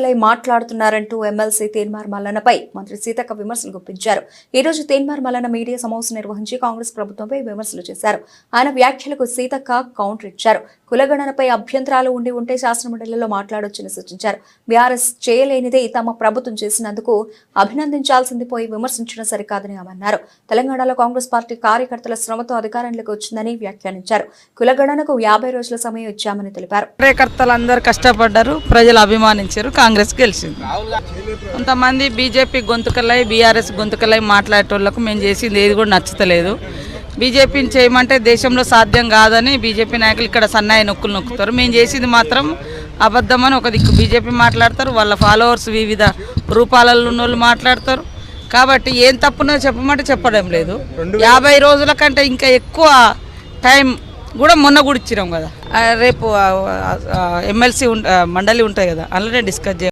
గుంతకలై మాట్లాడుతున్నారంటూ MLC Teenmaar మల్లన్నపై మంత్రి సీతక్క విమర్శలు గుప్పించారు. ఈ రోజు తేన్మార్ మల్లన్న మీడియా సమావేశం నిర్వహించి కాంగ్రెస్ ప్రభుత్వంపై విమర్శలు చేశారు. ఆయన వ్యాఖ్యలకు సీతక్క కౌంటర్ ఇచ్చారు. కులగణనపై అభ్యంతరాలు ఉంటే శాసనమండలిలో మాట్లాడొచ్చని సూచించారు. బీఆర్ఎస్ చేయలేనిదే తమ ప్రభుత్వం చేసినందుకు అభినందించాల్సింది పోయి విమర్శించడం సరికాదని ఆమె అన్నారు. తెలంగాణలో కాంగ్రెస్ పార్టీ కార్యకర్తల శ్రమతో అధికారంలోకి వచ్చిందని వ్యాఖ్యానించారు. కులగణనకు 50 రోజుల సమయం ఇచ్చామని తెలిపారు. కార్యకర్తలందరూ కష్టపడ్డారు, ప్రజలు అభిమానించారు, కాంగ్రెస్ గెలిచింది. కొంతమంది బీజేపీ గొంతుకలై బీఆర్ఎస్ గొంతుకలై మాట్లాడేటోళ్లకు మేము చేసింది ఏది కూడా నచ్చలేదు. బీజేపీని చేయమంటే దేశంలో సాధ్యం కాదని బీజేపీ నాయకులు ఇక్కడ సన్నాయి నొక్కులు నొక్కుతారు. మేము చేసింది మాత్రం అబద్ధమని ఒక దిక్కు బీజేపీ మాట్లాడతారు, వాళ్ళ ఫాలోవర్స్ వివిధ రూపాలలో ఉన్న వాళ్ళు మాట్లాడతారు. కాబట్టి ఏం తప్పునో చెప్పమంటే చెప్పడం లేదు. 50 రోజుల కంటే ఇంకా ఎక్కువ టైం కూడా మొన్న కూడా ఇచ్చినాం కదా. రేపు ఎమ్మెల్సీ మండలి ఉంటాయి కదా, అందులోనే డిస్కస్ చేయాలి.